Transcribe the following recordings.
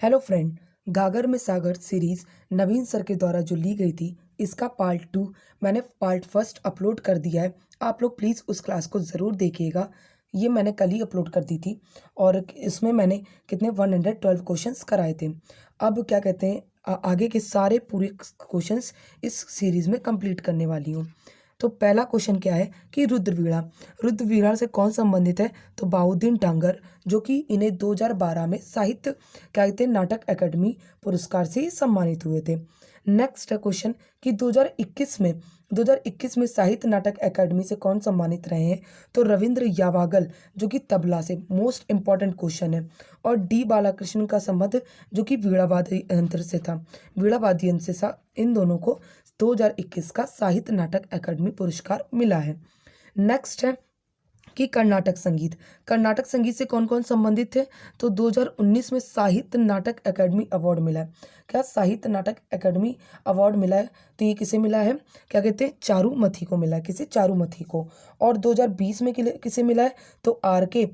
Hello friend. गागर में सागर series नवीन sir के द्वारा जो ली गई थी, इसका पार्ट 2 मैंने पार्ट फर्स्ट अपलोड कर दिया है। आप लोग प्लीज़ उस क्लास को ज़रूर देखिएगा। ये मैंने कल ही अपलोड कर दी थी और इसमें मैंने कितने 112 क्वेश्चंस कराए थे। अब क्या कहते हैं, आगे के सारे पूरे क्वेश्चंस इस सीरीज़ में कंप्लीट करने वाली हूँ। तो पहला क्वेश्चन क्या है कि रुद्रवीणा रुद्रवीणा से कौन संबंधित है? तो बाउद्दीन टांगर, जो कि इन्हें 2012 में साहित्य क्या कहते हैं नाटक अकादमी पुरस्कार से सम्मानित हुए थे। नेक्स्ट क्वेश्चन कि 2021 में साहित्य नाटक अकादमी से कौन सम्मानित रहे हैं? तो रविंद्र यावागल, जो कि तबला से, मोस्ट इंपॉर्टेंट क्वेश्चन है। और डी बालाकृष्णन का संबंध, जो कि वीणा वाद्य यंत्र से था, वीणा वाद्य यंत्र से था। इन दोनों को 2021 का साहित्य नाटक अकादमी पुरस्कार मिला है। नेक्स्ट है कि कर्नाटक संगीत से कौन कौन संबंधित थे? तो 2019 में साहित्य नाटक अकादमी अवार्ड मिला है। क्या साहित्य नाटक अकादमी अवार्ड मिला है? तो ये किसे मिला है? क्या कहते हैं, चारुमथी को मिला है। किसे? चारुमथी को। और 2020 में किसे मिला है? तो आर के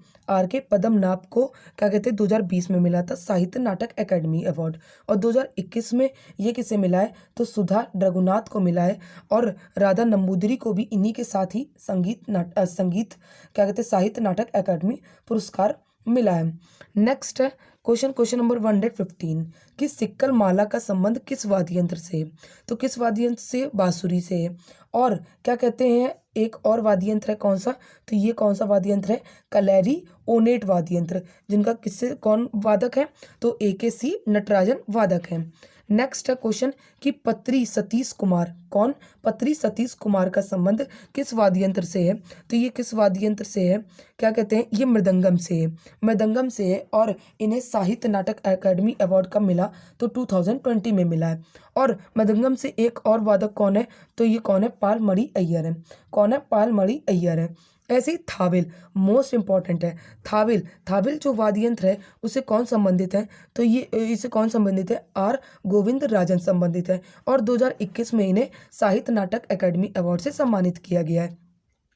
पद्मनाभ को क्या कहते हैं 2020 में मिला था साहित्य नाटक अकादमी अवार्ड। और 2021 में ये किसे मिला है? तो सुधा रघुनाथ को मिला है। और राधा नंबूदरी को भी इन्हीं के साथ ही संगीत क्या कहते हैं साहित्य नाटक अकादमी पुरस्कार मिला है। नेक्स्ट है क्वेश्चन नंबर 115 कि सिक्कल माला का संबंध किस वाद्य यंत्र से है? तो किस वाद्य यंत्र से? बांसुरी से है। और क्या कहते हैं, एक और वाद्य यंत्र है, कौन सा? तो ये कौन सा वाद्य यंत्र है? कलैरी ओनेट वाद्य यंत्र, जिनका किससे कौन वादक है? तो AKC नटराजन वादक है। नेक्स्ट है क्वेश्चन कि पत्री सतीश कुमार का संबंध किस वाद्य यंत्र से है? तो ये किस वाद्य यंत्र से है? क्या कहते हैं, ये मृदंगम से है। और इन्हें साहित्य नाटक अकादमी अवार्ड कब मिला? तो 2020 में मिला है। और मृदंगम से एक और वादक कौन है? तो ये कौन है? पालमणि अय्यर है। कौन है? पालमणि अय्यर है। ऐसे ही थाविल, मोस्ट इंपॉर्टेंट है। थाविल जो वाद्य यंत्र है उससे कौन संबंधित है? तो ये इससे कौन संबंधित है? R गोविंद राजन संबंधित है। और 2021 में इन्हें साहित्य नाटक अकादमी अवार्ड से सम्मानित किया गया है।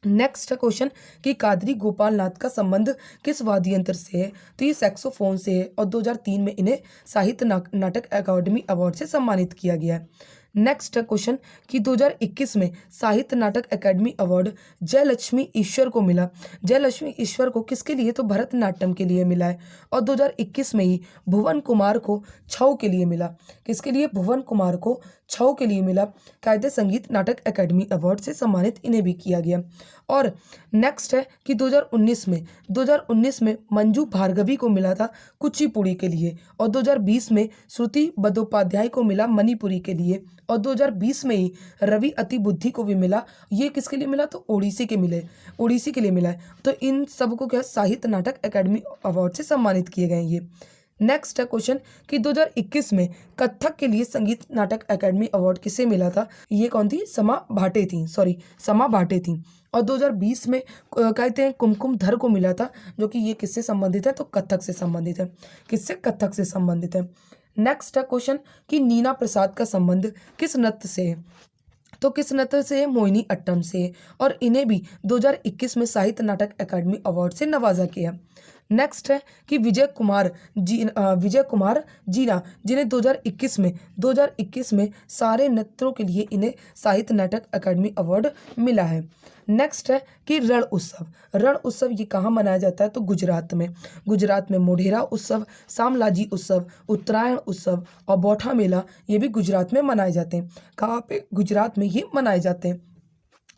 नेक्स्ट क्वेश्चन कि कादरी गोपाल नाथ का संबंध किस वाद्य यंत्र से है? तो ये सैक्सोफोन से है। और 2003 में इन्हें साहित्य नाटक अकादमी अवार्ड से सम्मानित किया गया है। नेक्स्ट क्वेश्चन कि 2021 में साहित्य नाटक अकादमी अवार्ड जयलक्ष्मी ईश्वर को मिला। जयलक्ष्मी ईश्वर को किसके लिए? तो भरतनाट्यम के लिए मिला है। और 2021 में ही भुवन कुमार को छऊ के लिए मिला। किसके लिए? भुवन कुमार को छऊ के लिए मिला। कायदे संगीत नाटक अकादमी अवार्ड से सम्मानित इन्हें भी किया गया। और नेक्स्ट है कि 2019 में मंजू भार्गवी को मिला था कुचिपुड़ी के लिए। और 2020 में श्रुति बंदोपाध्याय को मिला मणिपुरी के लिए। और 2020 में ही रवि अतिबुद्धि को भी मिला। ये किसके लिए मिला? तो ओडिसी के लिए मिला है। तो इन सबको क्या साहित्य नाटक अकादमी अवार्ड से सम्मानित किए गए ये। नेक्स्ट है क्वेश्चन कि 2021 में कथक के लिए संगीत नाटक अकादमी अवार्ड किसे मिला था? ये कौन थी? समा भाटे थी। और 2020 में कहते हैं कुमकुम धर को मिला था, जो कि ये किससे संबंधित है? तो कथक से संबंधित है। किससे? कथक से संबंधित है। नेक्स्ट है क्वेश्चन कि नीना प्रसाद का संबंध किस नृत्य से है? तो किस नृत्य से है? मोहिनी अट्टम से। और इन्हें भी 2021 में साहित्य नाटक अकादमी अवार्ड से नवाजा गया। नेक्स्ट है कि विजय कुमार जीना, जिन्हें 2021 में सारे नृत्यों के लिए इन्हें साहित्य नाटक अकादमी अवार्ड मिला है। नेक्स्ट है कि रण उत्सव ये कहाँ मनाया जाता है? तो गुजरात में मोढेरा उत्सव, सामलाजी उत्सव, उत्तरायण उत्सव और बौठा मेला ये भी गुजरात में मनाए जाते हैं। कहाँ पे? गुजरात में ये मनाए जाते हैं।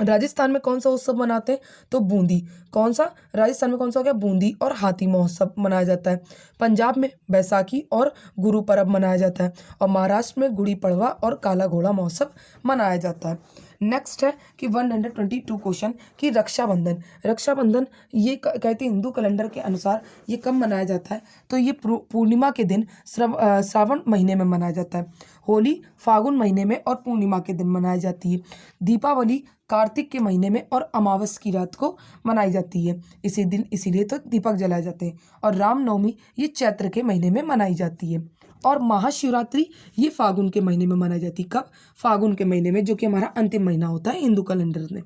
राजस्थान में कौन सा उत्सव मनाते हैं? तो बूंदी। कौन सा? राजस्थान में कौन सा हो गया? बूंदी और हाथी महोत्सव मनाया जाता है। पंजाब में बैसाखी और गुरु पर्व मनाया जाता है। और महाराष्ट्र में गुड़ी पड़वा और काला घोड़ा महोत्सव मनाया जाता है। नेक्स्ट है कि 122 क्वेश्चन कि रक्षाबंधन ये कहते हैं हिंदू कैलेंडर के अनुसार ये कब मनाया जाता है? तो ये पूर्णिमा के दिन श्रावण महीने में मनाया जाता है। होली फागुन महीने में और पूर्णिमा के दिन मनाई जाती है। दीपावली कार्तिक के महीने में और अमावस की रात को मनाई जाती है। इसी दिन इसीलिए तो दीपक जलाए जाते हैं। और रामनवमी ये चैत्र के महीने में मनाई जाती है। और महाशिवरात्रि ये फागुन के महीने में मनाई जाती है। कब? फागुन के महीने में, जो कि हमारा अंतिम महीना होता है हिंदू कैलेंडर में।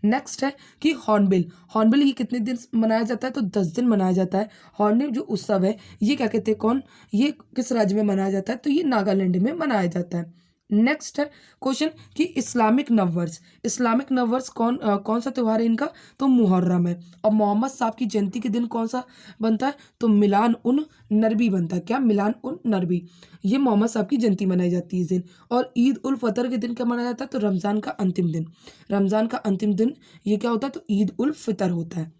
नेक्स्ट है कि हॉर्नबिल। हॉर्नबिल ये कितने दिन मनाया जाता है? तो 10 दिन मनाया जाता है। हॉर्नबिल जो उत्सव है ये क्या कहते हैं, कौन, ये किस राज्य में मनाया जाता है? तो ये नागालैंड में मनाया जाता है। नेक्स्ट है क्वेश्चन कि इस्लामिक नववर्ष। इस्लामिक नववर्ष कौन सा त्यौहार है इनका? तो मुहर्रम है। और मोहम्मद साहब की जयंती के दिन कौन सा बनता है? तो मिलान उन नरबी बनता है। क्या? मिलान उन नरबी। ये मोहम्मद साहब की जयंती मनाई जाती है इस दिन। और ईद उल फतर के दिन क्या मनाया जाता है? तो रमज़ान का अंतिम दिन। रमज़ान का अंतिम दिन ये क्या होता है? तो ईद उल फितर होता है।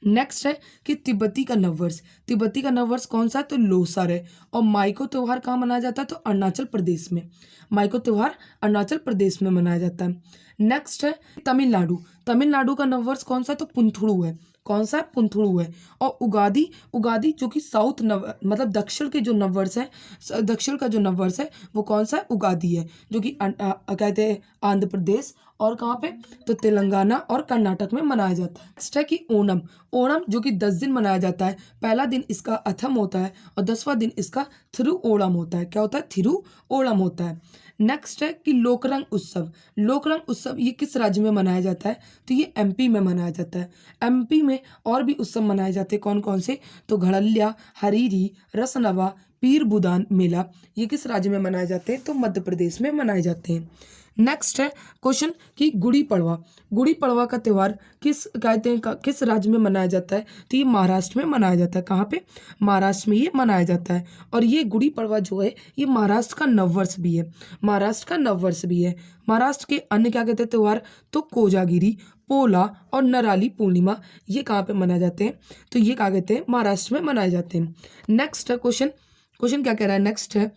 नेक्स्ट है कि तिब्बती का नववर्ष। तिब्बती का नववर्ष कौन सा है? तो लोसर है। और माइको त्यौहार कहाँ मनाया जाता है? तो अरुणाचल प्रदेश में। माइको त्यौहार अरुणाचल प्रदेश में मनाया जाता है। नेक्स्ट है तमिलनाडु। तमिलनाडु का नववर्ष कौन सा है? तो पुंथुड़ू है। कौन सा है? पुंथुड़ू है। और उगादी, उगादी जो कि साउथ मतलब दक्षिण के जो नववर्ष है, दक्षिण का जो नववर्ष है वो कौन सा है? उगादी है, जो कि कहते हैं आंध्र प्रदेश और कहाँ पे? तो तेलंगाना और कर्नाटक में मनाया जाता है। नेक्स्ट है कि ओणम। ओणम जो कि 10 दिन मनाया जाता है। पहला दिन इसका अथम होता है और 10वां दिन इसका थिरुओणम होता है। क्या होता है? थिरुओणम होता है। नेक्स्ट है कि लोकरंग उत्सव। लोकरंग उत्सव ये किस राज्य में मनाया जाता है? तो ये एमपी में मनाया जाता है। एमपी में और भी उत्सव मनाए जाते हैं। कौन कौन से? तो घड़लिया, हरीरी, रसनवा, पीर बुदान मेला, ये किस राज्य में मनाए जाते हैं? तो मध्य प्रदेश में मनाए जाते हैं। नेक्स्ट है क्वेश्चन कि गुड़ी पड़वा। गुड़ी पड़वा का त्यौहार किस कहते हैं किस राज्य में मनाया जाता है? तो ये महाराष्ट्र में मनाया जाता है। कहाँ पे? महाराष्ट्र में ये मनाया जाता है। और ये गुड़ी पड़वा जो है ये महाराष्ट्र का नववर्ष भी है। महाराष्ट्र का नववर्ष भी है। महाराष्ट्र के अन्य क्या कहते हैं त्यौहार? तो कोजागिरी, पोला और नराली पूर्णिमा, ये कहाँ पे मनाए जाते हैं? तो ये क्या कहते हैं? महाराष्ट्र में मनाए जाते हैं। नेक्स्ट है क्वेश्चन, क्वेश्चन क्या कह रहा है? नेक्स्ट है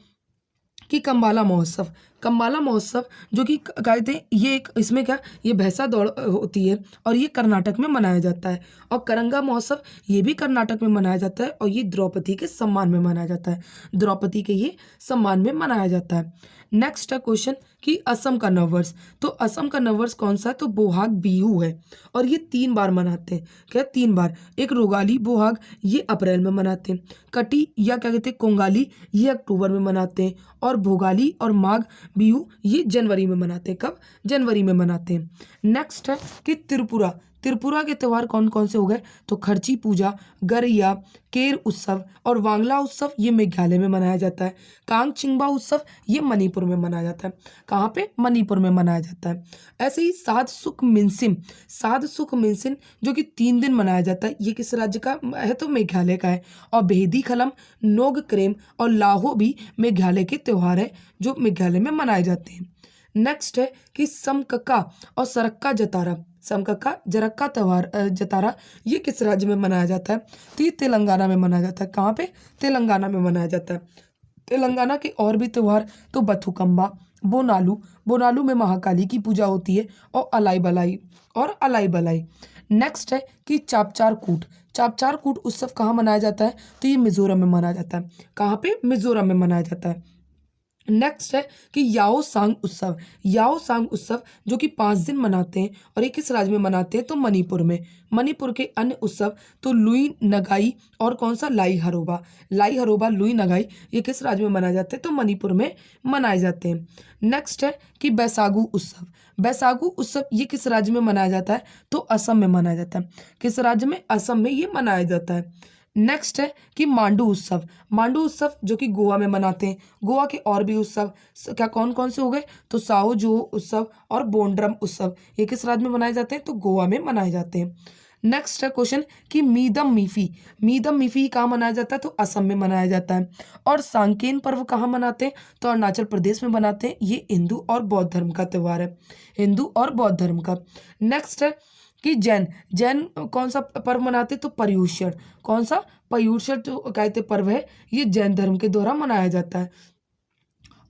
कि कंबाला महोत्सव। कंबाला महोत्सव जो कि कहते हैं ये एक, इसमें क्या, ये भैंसा दौड़ होती है और ये कर्नाटक में मनाया जाता है। और करंगा महोत्सव ये भी कर्नाटक में मनाया जाता है और ये द्रौपदी के सम्मान में मनाया जाता है। द्रौपदी के ये सम्मान में मनाया जाता है। नेक्स्ट है क्वेश्चन कि असम का नववर्ष। तो असम का नववर्ष कौन सा है? तो बोहाग बिहू है। और ये 3 बार मनाते हैं। क्या? 3 बार। एक रोगाली बोहाग ये अप्रैल में मनाते हैं। कटी या क्या कहते हैं कोंगाली ये अक्टूबर में मनाते हैं। और भोगाली और माघ बिहू ये जनवरी में मनाते हैं। कब? जनवरी में मनाते हैं। नेक्स्ट है कि त्रिपुरा। त्रिपुरा के त्यौहार कौन कौन से हो गए? तो खर्ची पूजा, गरैया, केर उत्सव और वांगला उत्सव ये मेघालय में मनाया जाता है। कांगचिंगबा उत्सव ये मणिपुर में मनाया जाता है। कहाँ पे? मणिपुर में मनाया जाता है। ऐसे ही साध सुख मिनसिम। साध सुख मिनसिम जो कि 3 दिन मनाया जाता है, ये किस राज्य का है? तो मेघालय का है। और बेहदी खलम, नोग क्रेम और लाहो भी मेघालय के त्यौहार है जो मेघालय में मनाए जाते हैं। नेक्स्ट है कि समकक्का और सरक्का जतारा। समकक्का जरक्का त्यौहार जतारा ये किस राज्य में मनाया जाता है? तो ये तेलंगाना में मनाया जाता है। कहाँ पे? तेलंगाना में मनाया जाता है। तेलंगाना के और भी त्यौहार तो बथुकम्बा, बोनालू। बोनालू में महाकाली की पूजा होती है। और अलाई बलाई। नेक्स्ट है कि चापचार कूट। चापचार कूट उत्सव कहाँ मनाया जाता है? तो ये मिजोरम में मनाया जाता है। कहाँ पे? मिजोरम में मनाया जाता है। नेक्स्ट है कि याओ सांग उत्सव। याओ सांग उत्सव जो कि 5 दिन मनाते हैं और ये किस राज्य में मनाते हैं? तो मणिपुर में। मणिपुर के अन्य उत्सव तो लुई नगाई और कौन सा? लाई हरोबा। लाई हरोबा, लुई नगाई ये किस राज्य में मनाए जाते हैं? तो मणिपुर में मनाए जाते हैं। नेक्स्ट है कि बैसागु उत्सव। बैसागु उत्सव ये किस राज्य में मनाया जाता है? तो असम में मनाया जाता है। किस राज्य में? असम में ये मनाया जाता है। नेक्स्ट है कि मांडू उत्सव। मांडू उत्सव जो कि गोवा में मनाते हैं। गोवा के और भी उत्सव क्या कौन कौन से हो गए? तो साओ जो उत्सव और बोंड्रम उत्सव ये किस राज्य में मनाए जाते हैं? तो गोवा में मनाए जाते हैं। नेक्स्ट है क्वेश्चन कि मीदम मीफी। मीदम मीफी कहाँ मनाया जाता है? तो असम में मनाया जाता है। और सांकेन पर्व कहाँ मनाते हैं? तो अरुणाचल प्रदेश में मनाते हैं। ये हिंदू और बौद्ध धर्म का त्यौहार है। हिंदू और बौद्ध धर्म का। नेक्स्ट है कि जैन। जैन कौन सा पर्व मनाते? तो पर्युषण। कौन सा? पर्युषण जो कहते पर्व है ये जैन धर्म के द्वारा मनाया जाता है।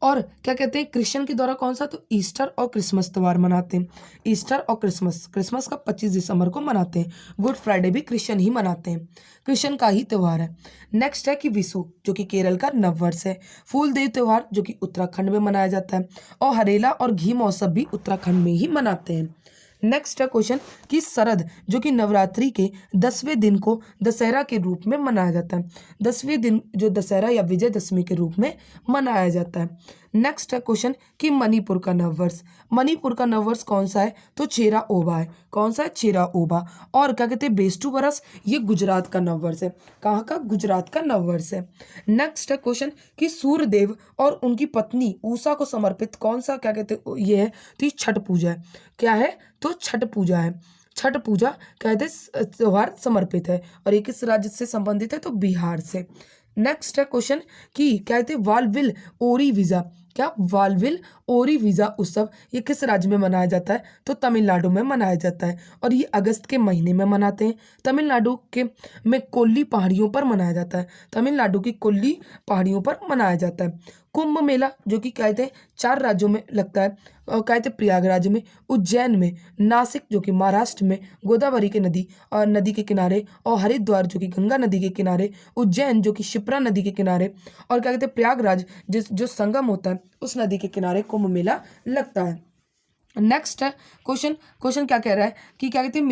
और क्या कहते हैं क्रिश्चियन के द्वारा कौन सा? तो ईस्टर और क्रिसमस त्यौहार मनाते हैं। ईस्टर और क्रिसमस, क्रिसमस का 25 दिसंबर को मनाते हैं। गुड फ्राइडे भी क्रिश्चियन ही मनाते हैं, क्रिश्चियन का ही त्यौहार है। नेक्स्ट है कि विशु जो कि केरल का नववर्ष है। फूलदेव त्यौहार जो कि उत्तराखंड में मनाया जाता है। और हरेला और घी महोत्सव भी उत्तराखंड में ही मनाते हैं। नेक्स्ट है क्वेश्चन कि शरद जो कि नवरात्रि के 10वें दिन को दशहरा के रूप में मनाया जाता है। 10वें दिन जो दशहरा या विजयदशमी के रूप में मनाया जाता है। नेक्स्ट है क्वेश्चन कि मणिपुर का नववर्ष, मणिपुर का नववर्ष कौन सा है? तो चेरा ओबा है। कौन सा है? चेरा ओबा। और क्या कहते हैं? बेस्टू बरस, ये गुजरात का नववर्ष है। कहाँ का? गुजरात का नववर्ष है। नेक्स्ट है क्वेश्चन कि सूर्यदेव और उनकी पत्नी उषा को समर्पित कौन सा क्या कहते हैं ये है? तो ये छठ पूजा है। क्या है? तो छठ पूजा है। छठ पूजा कहते त्योहार समर्पित है और ये किस राज्य से संबंधित है? तो बिहार से। नेक्स्ट है क्वेश्चन कि कहते हैं वालविल ओरी वीजा, क्या? वालविल ओरी वीजा उत्सव ये किस राज्य में मनाया जाता है? तो तमिलनाडु में मनाया जाता है और ये अगस्त के महीने में मनाते हैं। तमिलनाडु के में कोल्ली पहाड़ियों पर मनाया जाता है। तमिलनाडु की कोल्ली पहाड़ियों पर मनाया जाता है। कुंभ मेला जो कि कहते हैं 4 राज्यों में लगता है और कहते हैं प्रयागराज में, उज्जैन में, नासिक जो कि महाराष्ट्र में गोदावरी के नदी के किनारे, और हरिद्वार जो कि गंगा नदी के किनारे, उज्जैन जो कि शिप्रा नदी के किनारे, और क्या कहते हैं प्रयागराज जो संगम होता है उस नदी के किनारे कुंभ मेला लगता है। नेक्स्ट है क्वेश्चन क्या कह रहा है कि क्या कहते हैं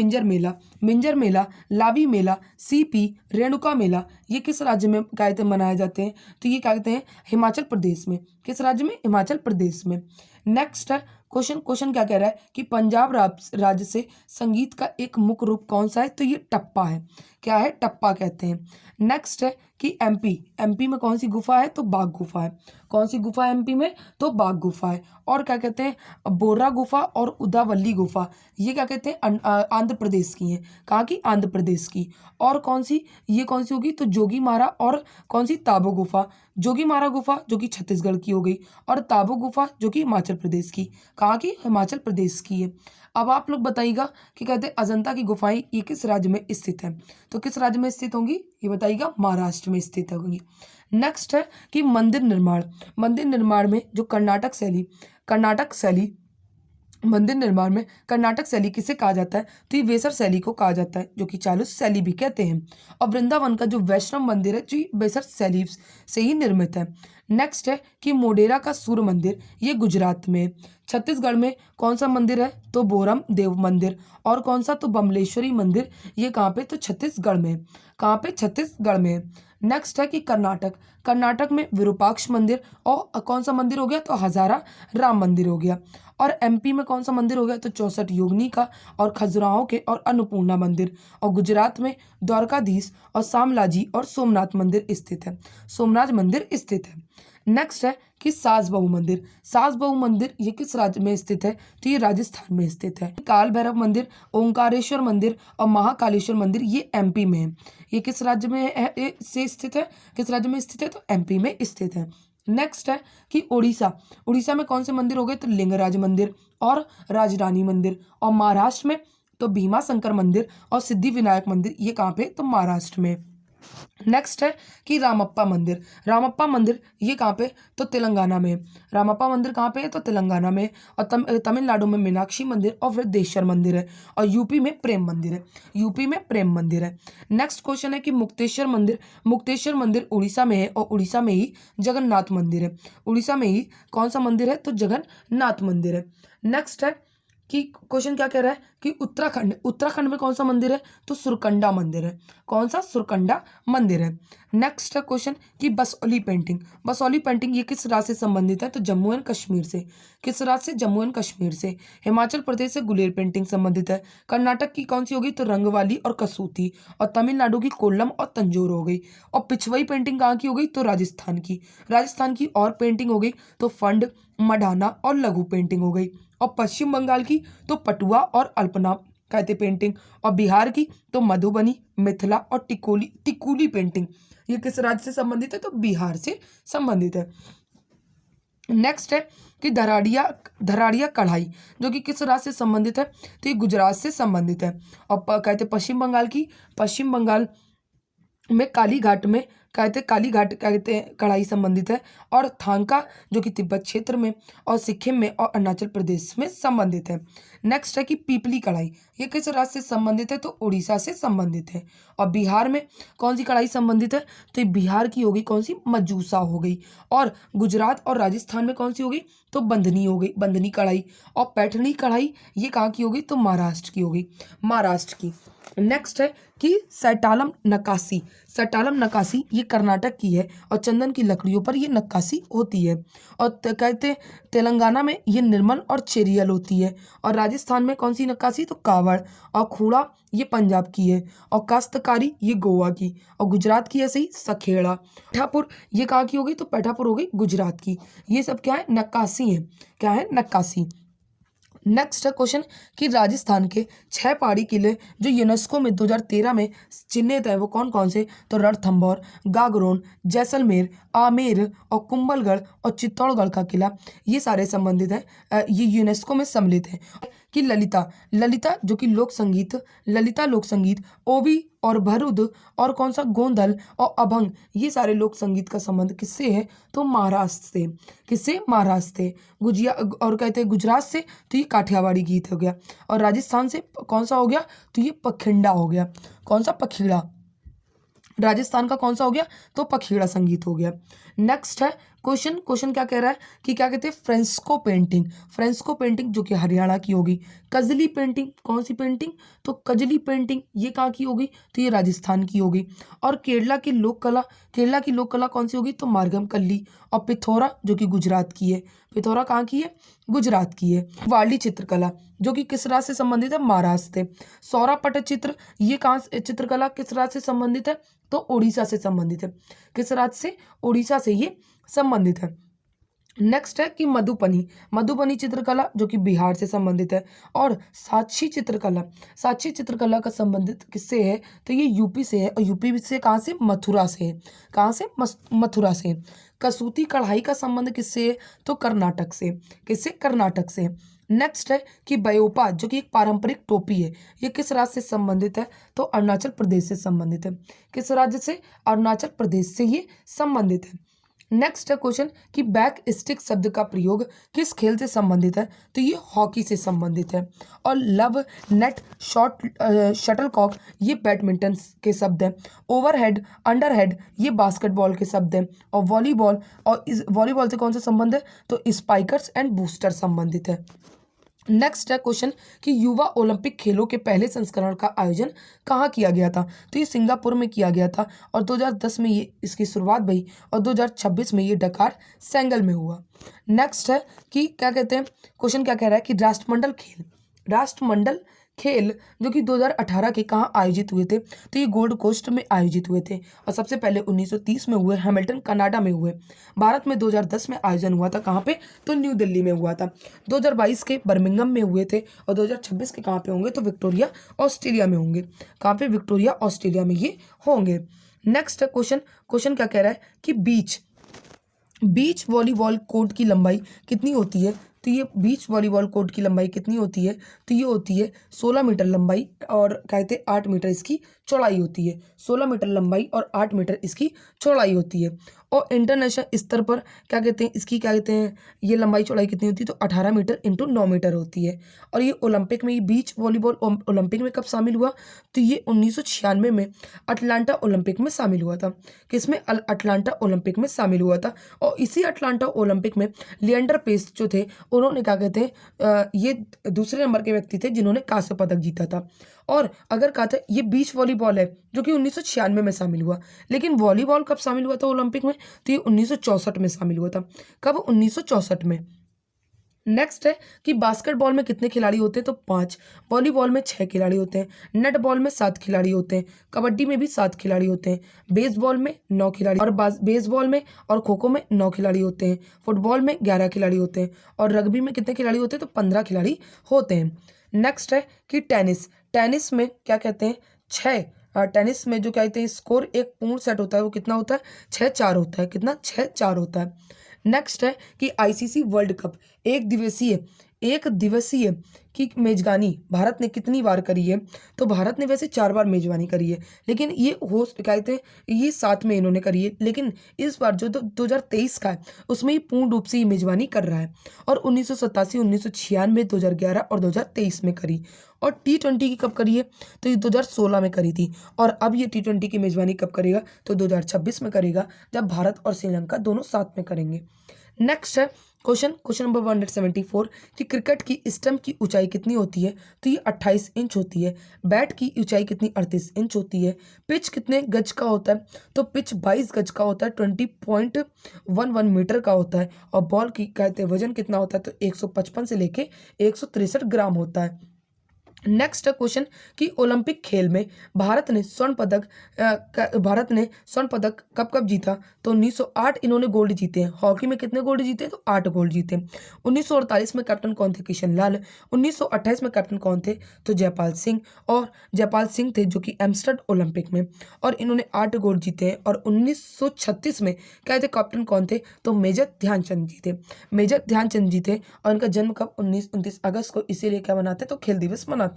मिंजर मेला, लावी मेला, सीपी, रेणुका मेला ये किस राज्य में क्या कहते हैं मनाए जाते हैं? तो ये क्या कहते हैं हिमाचल प्रदेश में। किस राज्य में? हिमाचल प्रदेश में। नेक्स्ट है क्वेश्चन क्या कह रहा है कि पंजाब राज्य से संगीत का एक मुख्य रूप कौन सा है? तो ये टप्पा है। क्या है? टप्पा कहते हैं। नेक्स्ट है कि एमपी में कौन सी गुफा है? तो बाघ गुफा है। कौन सी गुफा है एमपी में? तो बाघ गुफा है। और क्या कहते हैं बोर्रा गुफा और उदावली गुफा ये क्या कहते हैं आंध्र प्रदेश की हैं। कहाँ की? आंध्र प्रदेश की। और कौन सी होगी? तो जोगी मारा और कौन सी? ताबो गुफा। जोगी मारा गुफा जो कि छत्तीसगढ़ की हो गई और ताबो गुफा जो कि हिमाचल प्रदेश की। कहाँ की? हिमाचल प्रदेश की है। अब आप लोग बताइएगा कि कहते हैं अजंता की गुफाएं ये किस राज्य में स्थित है? तो किस राज्य में स्थित होंगी? ये बताइएगा महाराष्ट्र में स्थित होंगी। नेक्स्ट है कि मंदिर निर्माण में जो कर्नाटक शैली मंदिर निर्माण में कर्नाटक शैली किसे कहा जाता है? तो ये वेसर शैली को कहा जाता है जो कि चालुक्य शैली भी कहते हैं। और वृंदावन का जो वैष्णव मंदिर है जो वेसर शैली से ही निर्मित है। नेक्स्ट है कि मोढेरा का सूर्य मंदिर ये गुजरात में। छत्तीसगढ़ में कौन सा मंदिर है? तो बोरम देव मंदिर। और कौन सा? तो बमलेश्वरी मंदिर ये कहाँ पे? तो छत्तीसगढ़ में। कहाँ पे? छत्तीसगढ़ में। नेक्स्ट है कि कर्नाटक में विरूपाक्ष मंदिर और कौन सा मंदिर हो गया? तो हजारा राम मंदिर हो गया। और एमपी में कौन सा मंदिर हो गया? तो 64 योगिनी का और खजुराहो के और अन्नपूर्णा मंदिर। और गुजरात में द्वारकाधीश और शामलाजी और सोमनाथ मंदिर स्थित है। नेक्स्ट है कि सास बहू मंदिर ये किस राज्य में स्थित है? तो ये राजस्थान में स्थित है। काल भैरव मंदिर, ओंकारेश्वर मंदिर और महाकालेश्वर मंदिर ये एमपी में है। ये किस राज्य में से स्थित है? किस राज्य में स्थित है? तो एमपी में स्थित है। नेक्स्ट है कि उड़ीसा में कौन से मंदिर हो गए? तो लिंगराज मंदिर और राजरानी मंदिर। और महाराष्ट्र में तो भीमा शंकर मंदिर और सिद्धि विनायक मंदिर ये कहाँ पे? तो महाराष्ट्र में। नेक्स्ट है कि रामप्पा मंदिर ये कहाँ पे? तो तेलंगाना में। रामप्पा मंदिर कहाँ पे है? तो तेलंगाना में। और तमिलनाडु में मीनाक्षी मंदिर और वृद्धेश्वर मंदिर है। और यूपी में प्रेम मंदिर है। नेक्स्ट क्वेश्चन है कि मुक्तेश्वर मंदिर उड़ीसा में है और उड़ीसा में ही जगन्नाथ मंदिर है। उड़ीसा में ही कौन सा मंदिर है? तो जगन्नाथ मंदिर है। नेक्स्ट है कि क्वेश्चन क्या कह रहा है कि उत्तराखंड में कौन सा मंदिर है? तो सुरकंडा मंदिर है। कौन सा? सुरकंडा मंदिर है। नेक्स्ट है क्वेश्चन कि बसोली पेंटिंग ये किस राज्य से संबंधित है? तो जम्मू एंड कश्मीर से। किस राज्य से? जम्मू एंड कश्मीर से। हिमाचल प्रदेश से गुलेर पेंटिंग संबंधित है। कर्नाटक की कौन सी होगी? तो रंगवाली और कसूती। और तमिलनाडु की कोल्लम और तंजौर हो गई। और पिछवई पेंटिंग कहाँ की हो गई? तो राजस्थान की और पेंटिंग हो गई तो फंड, मडाना और लघु पेंटिंग हो गई। और पश्चिम बंगाल की तो पटुआ और अल्पना कहते पेंटिंग। और बिहार की तो मधुबनी, मिथिला और टिकुली पेंटिंग ये किस राज्य से संबंधित है? तो बिहार से संबंधित है। नेक्स्ट है कि धराड़िया कढ़ाई जो कि किस राज्य से संबंधित है? तो ये गुजरात से संबंधित है। और कहते पश्चिम बंगाल में कालीघाट में क्या कहते हैं काली घाट क्या कहते हैं कढ़ाई संबंधित है, और थांका जो कि तिब्बत क्षेत्र में और सिक्किम में और अरुणाचल प्रदेश में संबंधित है। नेक्स्ट है कि पीपली कढ़ाई, ये किस राज्य से संबंधित है, तो उड़ीसा से संबंधित है। और बिहार में कौन सी कढ़ाई संबंधित है, तो ये बिहार की होगी कौन सी, मजूसा हो गई। और गुजरात और राजस्थान में कौन सी होगी, तो बंधनी हो गई, बंधनी कढ़ाई। और पैठणी कढ़ाई ये कहाँ की होगी, तो महाराष्ट्र की होगी, महाराष्ट्र की। नेक्स्ट है कि सैटालम नक्काशी, सैटालम नक्काशी ये कर्नाटक की है और चंदन की लकड़ियों पर ये नक्काशी होती है। और कहते हैं तेलंगाना में ये निर्मल और चेरियल होती है। और राजस्थान में कौन सी नक्काशी, तो कावड़। और खूड़ा ये पंजाब की है। और काश्तकारी ये गोवा की। और गुजरात की ऐसे ही सखेड़ा। पैठापुर ये कहाँ की होगी, तो पैठापुर हो गई गुजरात की। ये सब क्या है, नक्काशी है, क्या है, नक्काशी। नेक्स्ट है क्वेश्चन कि राजस्थान के 6 पहाड़ी किले जो यूनेस्को में 2013 में चिन्हित है वो कौन कौन से, तो रणथंभौर, गागरोन, जैसलमेर, आमेर और कुंभलगढ़ और चित्तौड़गढ़ का किला, ये सारे संबंधित हैं, ये यूनेस्को में सम्मिलित है। कि ललिता, ललिता जो कि लोक संगीत, ललिता लोक संगीत, ओवी और भरुद और कौन सा, गोंधल और अभंग, ये सारे लोक संगीत का संबंध किससे है, तो महाराष्ट्र से। किससे, महाराष्ट्र से। गुजिया और कहते हैं गुजरात से, तो ये काठियावाड़ी गीत हो गया। और राजस्थान से कौन सा हो गया, तो ये पखिंडा हो गया। कौन सा, पखीड़ा। राजस्थान का कौन सा हो गया, तो पखीड़ा संगीत हो गया। नेक्स्ट है क्वेश्चन, क्वेश्चन क्या कह रहा है कि क्या कहते हैं फ्रेंस्को पेंटिंग, फ्रेंस्को पेंटिंग जो कि हरियाणा की होगी। कजली पेंटिंग, कौन सी पेंटिंग, तो कजली पेंटिंग ये कहाँ की होगी, तो ये राजस्थान की होगी। और केरला की लोक कला, केरला की लोक कला कौन सी होगी, तो मार्गम कल्ली। और पिथौरा जो कि गुजरात की है, पिथौरा कहाँ की है, गुजरात की है। वारली चित्रकला जो कि किस राज्य से संबंधित है, महाराष्ट्र से। सौरा पटचित्र ये कहाँ चित्रकला किस राज्य से संबंधित है, तो उड़ीसा से संबंधित है। किस राज्य से, उड़ीसा से ये संबंधित है। नेक्स्ट है कि मधुबनी, मधुबनी चित्रकला जो कि बिहार से संबंधित है। और साक्षी चित्रकला, साक्षी चित्रकला का संबंधित किससे है, तो ये यूपी से है। और यूपी से कहाँ से, मथुरा से है। कहाँ से, मथुरा से। कसूती कढ़ाई का संबंध किससे है, तो कर्नाटक से। किससे, कर्नाटक से। नेक्स्ट है कि बयोपा जो कि एक पारंपरिक टोपी है, ये किस राज्य से संबंधित है, तो अरुणाचल प्रदेश से संबंधित है। किस राज्य से, अरुणाचल प्रदेश से ये संबंधित है। नेक्स्ट है क्वेश्चन कि बैक स्टिक शब्द का प्रयोग किस खेल से संबंधित है, तो ये हॉकी से संबंधित है। और लव नेट शॉट शटलकॉक ये बैडमिंटन के शब्द हैं। ओवरहेड अंडरहेड ये बास्केटबॉल के शब्द हैं। और वॉलीबॉल, और इस वॉलीबॉल से कौन सा संबंध है, तो स्पाइकर्स एंड बूस्टर संबंधित है। नेक्स्ट है क्वेश्चन कि युवा ओलंपिक खेलों के पहले संस्करण का आयोजन कहाँ किया गया था, तो ये सिंगापुर में किया गया था। और 2010 में ये इसकी शुरुआत हुई। और 2026 में ये डकार सेंगल में हुआ। नेक्स्ट है कि क्या कहते हैं, क्वेश्चन क्या कह रहा है कि राष्ट्रमंडल खेल, राष्ट्रमंडल खेल जो कि 2018 के कहाँ आयोजित हुए थे, तो ये गोल्ड कोस्ट में आयोजित हुए थे। और सबसे पहले 1930 में हुए हैमिल्टन कनाडा में हुए। भारत में 2010 में आयोजन हुआ था, कहाँ पे, तो न्यू दिल्ली में हुआ था। 2022 के बर्मिंघम में हुए थे। और 2026 के कहाँ पे होंगे, तो विक्टोरिया ऑस्ट्रेलिया में होंगे। कहाँ पे, विक्टोरिया ऑस्ट्रेलिया में ये होंगे। नेक्स्ट क्वेश्चन, क्वेश्चन क्या कह रहा है कि बीच वॉलीबॉल कोर्ट की लंबाई कितनी होती है, तो ये बीच वॉलीबॉल कोर्ट की लंबाई कितनी होती है, तो ये होती है 16 मीटर लंबाई और कहते हैं 8 मीटर इसकी चौड़ाई होती है। 16 मीटर लंबाई और 8 मीटर इसकी चौड़ाई होती है। और इंटरनेशनल स्तर पर क्या कहते हैं, इसकी क्या कहते हैं, ये लंबाई चौड़ाई कितनी होती है, तो 18 मीटर इंटू 9 मीटर होती है। और ये ओलंपिक में, ये बीच वॉलीबॉल ओलंपिक में कब शामिल हुआ, तो ये 1996 में अटलांटा ओलंपिक में शामिल हुआ था। किसमें, अटलांटा ओलंपिक में शामिल हुआ था। और इसी अटलांटा ओलंपिक में लिएंडर पेस जो थे उन्होंने क्या कहते हैं, ये दूसरे नंबर के व्यक्ति थे जिन्होंने कांस्य पदक जीता था। और अगर कहा था ये बीच वॉलीबॉल है जो कि 1996 में शामिल हुआ, लेकिन वॉलीबॉल कब शामिल हुआ था ओलंपिक में, तो ये 1964 में शामिल हुआ था। कब, 1964 में। नेक्स्ट है कि बास्केटबॉल में कितने खिलाड़ी होते हैं, तो 5। वॉलीबॉल में 6 खिलाड़ी होते हैं। नेटबॉल में 7 खिलाड़ी होते हैं। कबड्डी में भी 7 खिलाड़ी होते हैं। बेसबॉल में 9 खिलाड़ी, और बेसबॉल में और खो खो में 9 खिलाड़ी होते हैं। फुटबॉल में 11 खिलाड़ी होते हैं। और रग्बी में कितने खिलाड़ी होते हैं, तो 15 खिलाड़ी होते हैं। नेक्स्ट है कि टेनिस, टेनिस में क्या कहते हैं, 6। टेनिस में जो कहते हैं स्कोर एक पूर्ण सेट होता है वो कितना होता है, 6-4 होता है। कितना, 6-4 होता है। नेक्स्ट है कि आईसीसी वर्ल्ड कप एक दिवसीय की मेजबानी भारत ने कितनी बार करी है? तो भारत ने वैसे 4 बार मेजबानी करी है, लेकिन ये होस्ट क्या कहते हैं ये 7 में इन्होंने करी है, लेकिन इस बार जो 2023 का है उसमें ही पूर्ण रूप से ये मेजबानी कर रहा है। और 1987, 1996, 2011 और 2023 में करी। और T20 की कब करी है? तो ये 2016 में करी थी। और अब ये T20 की मेजबानी कब करेगा? तो 2026 में करेगा, जब भारत और श्रीलंका दोनों साथ में करेंगे। नेक्स्ट है क्वेश्चन नंबर 174 कि क्रिकेट की स्टंप की ऊंचाई कितनी होती है? तो ये 28 इंच होती है। बैट की ऊंचाई कितनी? 38 इंच होती है। पिच कितने गज का होता है? तो पिच 22 गज का होता है, 20.11 मीटर का होता है। और बॉल की कहते हैं वजन कितना होता है? तो 155 से लेके 163 ग्राम होता है। नेक्स्ट है क्वेश्चन कि ओलंपिक खेल में भारत ने स्वर्ण पदक कब कब जीता? तो 1908 इन्होंने गोल्ड जीते हैं। हॉकी में कितने गोल्ड जीते? तो 8 गोल्ड जीते। 1948 में कैप्टन कौन थे? किशन लाल। 1928 में कैप्टन कौन थे? तो जयपाल सिंह। और जयपाल सिंह थे जो कि एम्स्टर्डम ओलंपिक में, और इन्होंने 8 गोल्ड जीते हैं। और 1936 में क्या थे कैप्टन कौन थे? तो मेजर ध्यानचंद जी थे। मेजर ध्यानचंद जी थे। और इनका जन्म कब? 29 अगस्त को, इसीलिए क्या मनाते हैं? तो खेल दिवस मनाते हैं।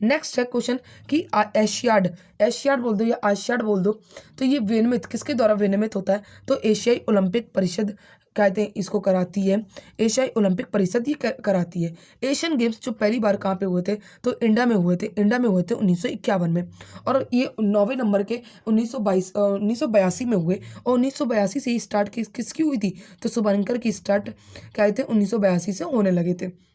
नेक्स्ट है क्वेश्चन कि एशियाड बोल दो या आशियाड बोल दो, तो ये विनियमित किसके द्वारा विनियमित होता है? तो एशियाई ओलंपिक परिषद कहते हैं इसको कराती है। एशियाई ओलंपिक परिषद ये कराती है। एशियन गेम्स जो पहली बार कहाँ पे हुए थे? तो इंडिया में हुए थे। 1951 में। और ये 9वें नंबर के 1982 में हुए। और 1982 से ही स्टार्ट किसकी हुई थी? तो शुभंकर की स्टार्ट क्या थे 1982 से होने लगे थे।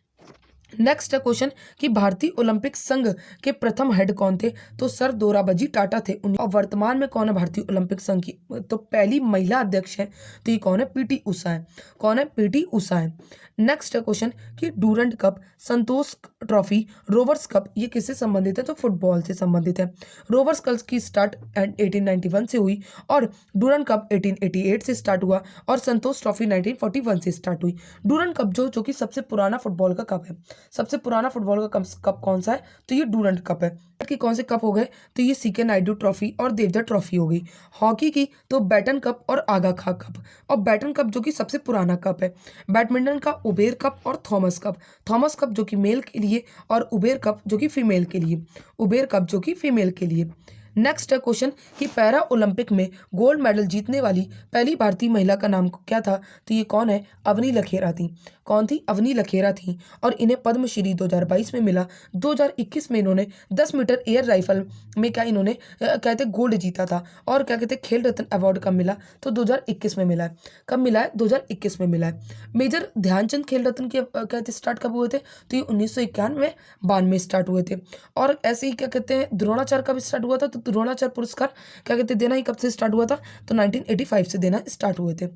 नेक्स्ट है क्वेश्चन कि भारतीय ओलंपिक संघ के प्रथम हेड कौन थे? तो सर दोराबजी टाटा थे। और वर्तमान में कौन है भारतीय ओलंपिक संघ की? तो पहली महिला अध्यक्ष है, तो ये कौन है? पीटी उषा है। कौन है? पीटी उषा है। नेक्स्ट है क्वेश्चन कि डूरंड कप, संतोष ट्रॉफी, रोवर्स कप ये किससे संबंधित है? तो फुटबॉल से संबंधित है। रोवर्स कप की स्टार्ट 1891 से हुई, और डूरंड कप 1888 से स्टार्ट हुआ, और संतोष ट्रॉफी 1941 से स्टार्ट हुई। डूरंड कप जो कि सबसे पुराना फुटबॉल का कप है। सबसे पुराना फुटबॉल का कप कौन सा है? तो ये डूरंड कप है। कि कौन से कप हो गए? तो ये सीके नायडू ट्रॉफी और देवधर ट्रॉफी हो गई। हॉकी की तो बैटन कप और आगा खा कप। और बैटन कप जो कि सबसे पुराना कप है। बैडमिंटन का उबेर कप और थॉमस कप। थॉमस कप जो कि मेल के लिए, और उबेर कप जो कि फीमेल के लिए। उबेर कप जो कि फीमेल के लिए। नेक्स्ट है क्वेश्चन कि पैरा ओलंपिक में गोल्ड मेडल जीतने वाली पहली भारतीय महिला का नाम क्या था? तो ये कौन है? अवनी लखेरा थी। कौन थी? अवनी लखेरा थी। और इन्हें पद्मश्री 2022 में मिला। 2021 में इन्होंने 10 मीटर एयर राइफल में क्या इन्होंने कहते गोल्ड जीता था। और क्या कहते खेल रत्न अवार्ड कब मिला? तो 2021 में मिला है। कब मिला है? 2021 में मिला है। मेजर ध्यानचंद खेल रत्न के कहते स्टार्ट कब हुए थे? तो ये 1991-92 में स्टार्ट हुए थे। और ऐसे ही क्या कहते हैं द्रोणाचार्य कब स्टार्ट हुआ था? तो द्रोणाचार्य पुरस्कार क्या कहते देना ही कब से स्टार्ट हुआ था? तो 1985 से देना स्टार्ट हुए थे।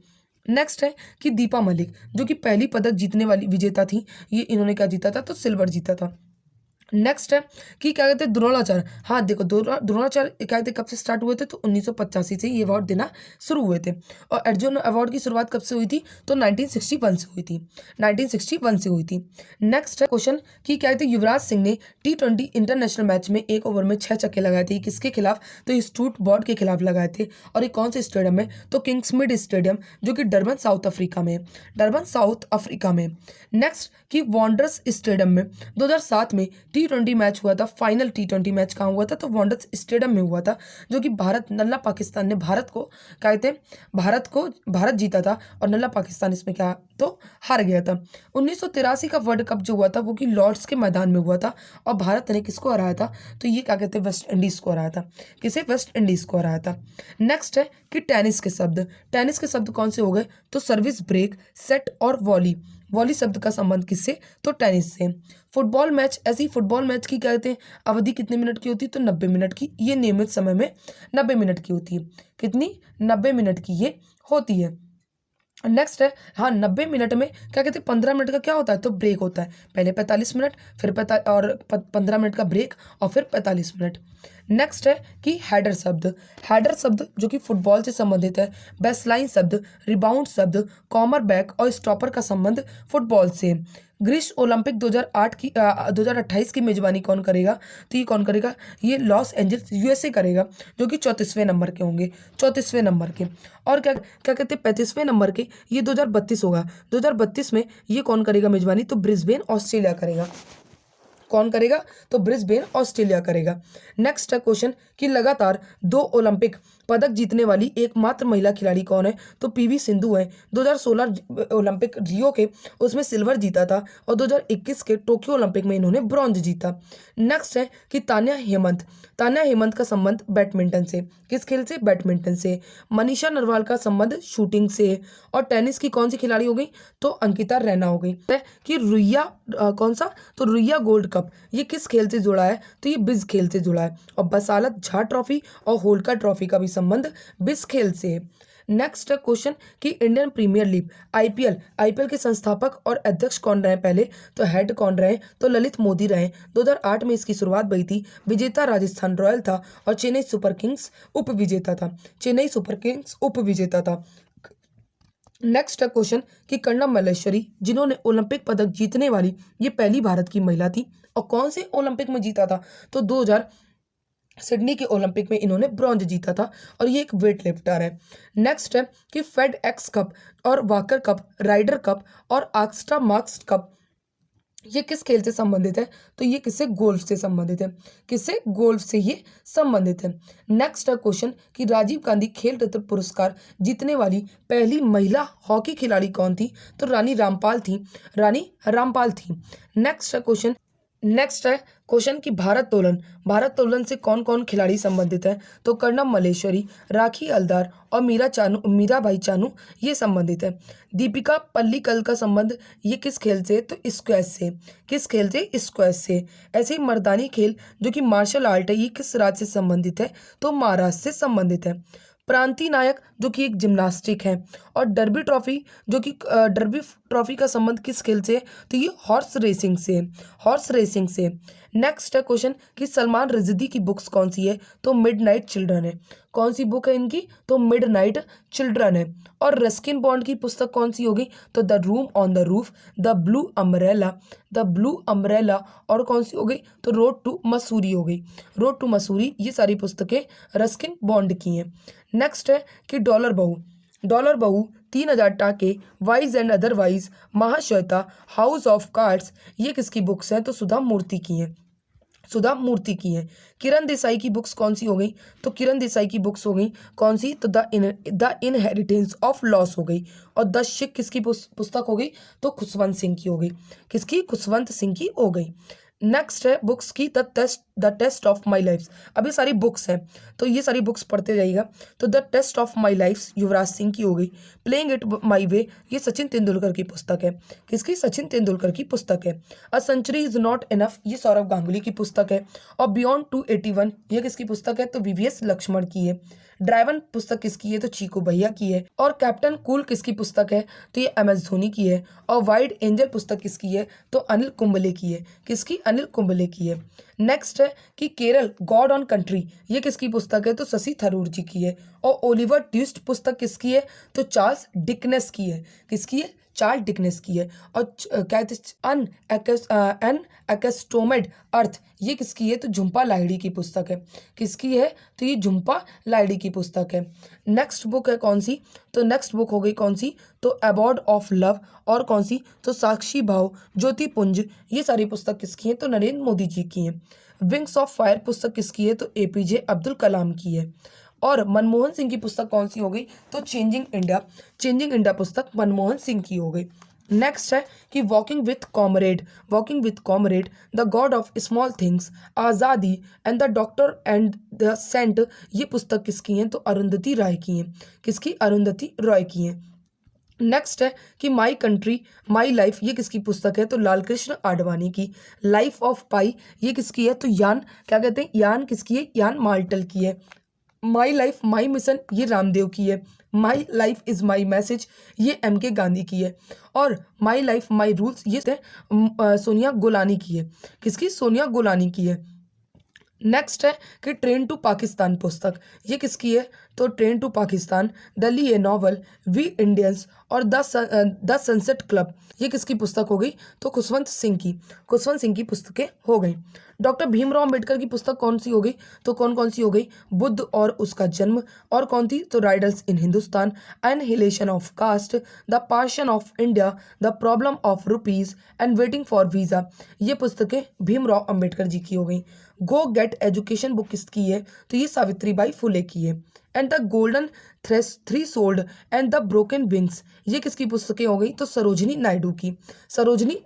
नेक्स्ट है कि दीपा मलिक जो कि पहली पदक जीतने वाली विजेता थी, ये इन्होंने क्या जीता था? तो सिल्वर जीता था। नेक्स्ट है कि क्या कहते हैं द्रोणाचार्य। हाँ देखो द्रोणाचार्य क्या कहते कब से स्टार्ट हुए थे? तो 1985 से ये अवार्ड देना शुरू हुए थे। और अर्जुन अवार्ड की शुरुआत कब से हुई थी? तो 1961 से हुई थी। 1961 से हुई थी। नेक्स्ट है क्वेश्चन कि क्या कहते हैं युवराज सिंह ने T20 इंटरनेशनल मैच में 1 ओवर में 6 छक्के लगाए थे। ये किसके खिलाफ? तो ये स्टूटगर्ट के खिलाफ लगाए थे। और ये कौन से स्टेडियम में? तो किंग्समिड स्टेडियम जो कि डरबन साउथ अफ्रीका में। डरबन साउथ अफ्रीका में। नेक्स्ट कि वॉन्डर्स स्टेडियम में 2007 में T20 मैच हुआ था। फाइनल T20 मैच कहाँ हुआ था? तो वॉन्डर्स स्टेडियम में हुआ था, जो कि नल्ला पाकिस्तान ने भारत को कहते भारत जीता था। और नल्ला पाकिस्तान इसमें क्या तो हार गया था। 1983 का वर्ल्ड कप जो हुआ था वो कि लॉर्ड्स के मैदान में हुआ था। और भारत ने किसको हराया था? तो ये क्या कहते हैं वेस्ट इंडीज को हराया था। किसे? वेस्ट इंडीज को हराया था। नेक्स्ट है कि टेनिस के शब्द कौन से हो गए? तो सर्विस, ब्रेक, सेट और वॉली शब्द का संबंध किससे? तो टेनिस से। फुटबॉल मैच, ऐसी फुटबॉल मैच की क्या कहते हैं अवधि कितने मिनट की होती है? तो 90 मिनट की। ये नियमित समय में 90 मिनट की होती है। कितनी? 90 मिनट की ये होती है। नेक्स्ट है हाँ 90 मिनट में क्या कहते हैं 15 मिनट का क्या होता है? तो ब्रेक होता है। पहले 45 मिनट, फिर 15 मिनट का ब्रेक, और फिर 45 मिनट। नेक्स्ट है कि हेडर शब्द जो कि फुटबॉल से संबंधित है। बेसलाइन शब्द, रिबाउंड शब्द, कॉर्नर बैक और स्टॉपर का संबंध फुटबॉल से। ग्रीस ओलंपिक 2028 की मेजबानी कौन करेगा? तो ये कौन करेगा? ये लॉस एंजल्स यूएसए करेगा, जो कि 34वें नंबर के होंगे, 34वें नंबर के। और क्या क्या कहते हैं 35वें नंबर के, ये 2032 होगा। 2032 में ये कौन करेगा मेजबानी? तो ब्रिस्बेन ऑस्ट्रेलिया करेगा। कौन करेगा? तो ब्रिस्बेन ऑस्ट्रेलिया करेगा। नेक्स्ट है क्वेश्चन कि लगातार 2 ओलंपिक पदक जीतने वाली एकमात्र महिला खिलाड़ी कौन है? तो पीवी सिंधु है। 2016 ओलंपिक रियो के उसमें सिल्वर जीता था और 2021 के टोक्यो ओलंपिक में इन्होंने ब्रॉन्ज जीता। नेक्स्ट है कि तान्या हेमंत का संबंध बैडमिंटन से, किस खेल से? बैडमिंटन से। मनीषा नरवाल का संबंध शूटिंग से। और टेनिस की कौन सी खिलाड़ी हो गई? तो अंकिता रैना हो गई। कि रुइया कौन सा? तो रुइया गोल्ड कप ये किस खेल से जुड़ा है? तो ये बिज खेल से जुड़ा है। और बसालत झा ट्रॉफी और होलकर ट्रॉफी का भी संबंध बिज खेल से है। नेक्स्ट क्वेश्चन कि इंडियन प्रीमियर लीग आईपीएल के संस्थापक और अध्यक्ष कौन रहे पहले? तो हेड कौन रहे? तो ललित मोदी रहे। 2008 में इसकी शुरुआत हुई थी। विजेता राजस्थान रॉयल था और चेन्नई सुपर किंग्स उप विजेता था। नेक्स्ट है क्वेश्चन कि कर्णम मल्लेश्वरी जिन्होंने ओलंपिक पदक जीतने वाली ये पहली भारत की महिला थी और कौन से ओलंपिक में जीता था? तो 2000 सिडनी के ओलंपिक में इन्होंने ब्रॉन्ज जीता था और ये एक वेट लिफ्टर है। नेक्स्ट है कि फेड एक्स कप और वाकर कप, राइडर कप और आक्स्टा मार्क्स कप ये किस खेल से संबंधित है? तो ये किससे? गोल्फ से संबंधित है। किससे? गोल्फ से ये संबंधित है। नेक्स्ट है क्वेश्चन कि राजीव गांधी खेल रत्न पुरस्कार जीतने वाली पहली महिला हॉकी खिलाड़ी कौन थी? तो रानी रामपाल थी। नेक्स्ट है क्वेश्चन कि भारत तोलन से कौन कौन खिलाड़ी संबंधित है? तो कर्णम मल्लेश्वरी, राखी हल्दार और मीराबाई चानू ये संबंधित है। दीपिका पल्लीकल का संबंध ये किस खेल से? तो स्क्वैश से। किस खेल से? स्क्वैश से। ऐसे ही मर्दानी खेल जो कि मार्शल आर्ट है ये किस राज्य से संबंधित है? तो महाराष्ट्र से संबंधित है। प्रांतीय नायक जो कि एक जिम्नास्टिक है। और डर्बी ट्रॉफी का संबंध किस खेल से? तो ये हॉर्स रेसिंग से। नेक्स्ट है क्वेश्चन कि सलमान रश्दी की बुक्स कौन सी है? तो मिडनाइट चिल्ड्रन है। कौन सी बुक है इनकी? तो मिडनाइट चिल्ड्रन है। और रस्किन बॉन्ड की पुस्तक कौन सी होगी? तो the room on the roof, the blue umbrella और कौन सी हो गई? तो रोड टू मसूरी हो गई। रोड टू मसूरी ये सारी पुस्तकें रस्किन बॉन्ड की हैं। नेक्स्ट है कि डॉलर बहू 3000 टाके, wise and otherwise, Mahashweta, house of cards ये किसकी बुक्स हैं? तो सुधा मूर्ति की हैं। किरण देसाई की बुक्स कौन सी हो गई? तो किरण देसाई की बुक्स हो गई कौन सी? तो द इनहेरिटेंस ऑफ लॉस हो गई। और द शिक किसकी पुस्तक हो गई? तो खुशवंत सिंह की हो गई। किसकी? खुशवंत सिंह की हो गई। नेक्स्ट है बुक्स की the test of my life. अभी सारी बुक्स हैं तो ये सारी बुक्स पढ़ते जाइएगा। तो the test of my life Yuvraj Singh की हो गई। प्लेइंग इट माई वे ये सचिन तेंदुलकर की पुस्तक है। किसकी? सचिन तेंदुलकर की पुस्तक है। A century is not enough ये सौरभ गांगुली की पुस्तक है। और बियॉन्ड 281 ये किसकी पुस्तक है? तो वीवीएस लक्ष्मण की है। ड्राइवन पुस्तक किसकी है? तो चीकू भैया की है। और कैप्टन कूल किसकी पुस्तक है? तो ये एम एस धोनी की है। और वाइड एंजल पुस्तक किसकी है? तो अनिल कुंबले की है। किसकी? अनिल कुंबले की है। नेक्स्ट है कि केरल गॉड ऑन कंट्री ये किसकी पुस्तक है? तो शशि थरूर जी की है। और ओलिवर ट्विस्ट पुस्तक किसकी है? तो चार्ल्स डिकनेस की है। किसकी है? चार्ल्स डिकनेस की है। और कहते एन एक्स्टोमेड अर्थ ये किसकी है? तो झुम्पा लाहिड़ी की पुस्तक है। किसकी है? तो ये झुम्पा लाहिड़ी की पुस्तक है। नेक्स्ट बुक है कौन सी? तो नेक्स्ट बुक हो गई कौन सी? तो अबॉर्ड ऑफ लव। और कौन सी? तो साक्षी भाव, ज्योतिपुंज ये सारी पुस्तक किसकी हैं? तो नरेंद्र मोदी जी की हैं। विंग्स ऑफ फायर पुस्तक किसकी है? तो एपीजे अब्दुल कलाम की है। और मनमोहन सिंह की पुस्तक कौन सी हो गई? तो चेंजिंग इंडिया पुस्तक मनमोहन सिंह की हो गई। नेक्स्ट है कि walking with comrade, the God of small things, Azadi and the doctor and the saint ये पुस्तक किसकी हैं? तो अरुंधति राय की हैं। किसकी? अरुंधति रॉय की हैं। नेक्स्ट है कि माई कंट्री माई लाइफ ये किसकी पुस्तक है? तो लाल कृष्ण आडवाणी की। लाइफ ऑफ पाई ये किसकी है? तो यान किसकी है? यान मार्टल की है। माई लाइफ माई मिशन ये रामदेव की है। My life is my message ये MK गांधी की है। और माई लाइफ माई रूल्स ये सोनिया गोलानी की है। किसकी? सोनिया गोलानी की है। नेक्स्ट है कि ट्रेन टू पाकिस्तान पुस्तक, ये किसकी है? तो train to Pakistan, Delhi a novel, we Indians और द सनसेट क्लब, ये किसकी पुस्तक हो गई? तो खुशवंत सिंह की पुस्तकें हो गई। डॉक्टर भीमराव अंबेडकर की पुस्तक कौन सी हो गई? तो कौन कौन सी हो गई? बुद्ध और उसका जन्म, और कौन थी? तो riddles in Hindustan, annihilation of caste, the partition of India, the problem of rupees and waiting for visa, ये पुस्तकें भीमराव अंबेडकर जी की हो गई। गो गेट एजुकेशन बुक किसकी है? तो ये सावित्रीबाई फुले की है। And the golden three sold and the broken wings, ये किसकी पुस्तकें हो गई? तो सरोजनी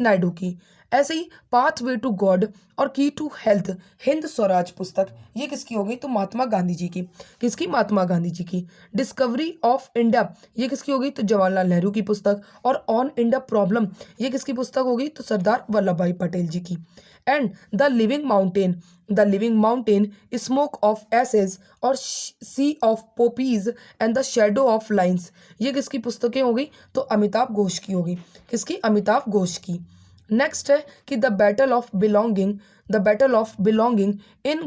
नायडू की। ऐसे ही पाथ वे टू गॉड और की टू हेल्थ, हिंद स्वराज पुस्तक, ये किसकी हो गई? तो महात्मा गांधी जी की। किसकी? महात्मा गांधी जी की। डिस्कवरी ऑफ इंडिया, ये किसकी हो गई? तो जवाहरलाल नेहरू की पुस्तक। और ऑन इंडिया प्रॉब्लम, ये किसकी पुस्तक हो गई? तो सरदार वल्लभ भाई पटेल जी की। And the living mountain, smoke of ashes और sea of poppies and the shadow of lines, ये किसकी पुस्तकें हो गई? तो अमिताभ घोष की होगी। किसकी? अमिताभ घोष की। नेक्स्ट है कि the battle of belonging in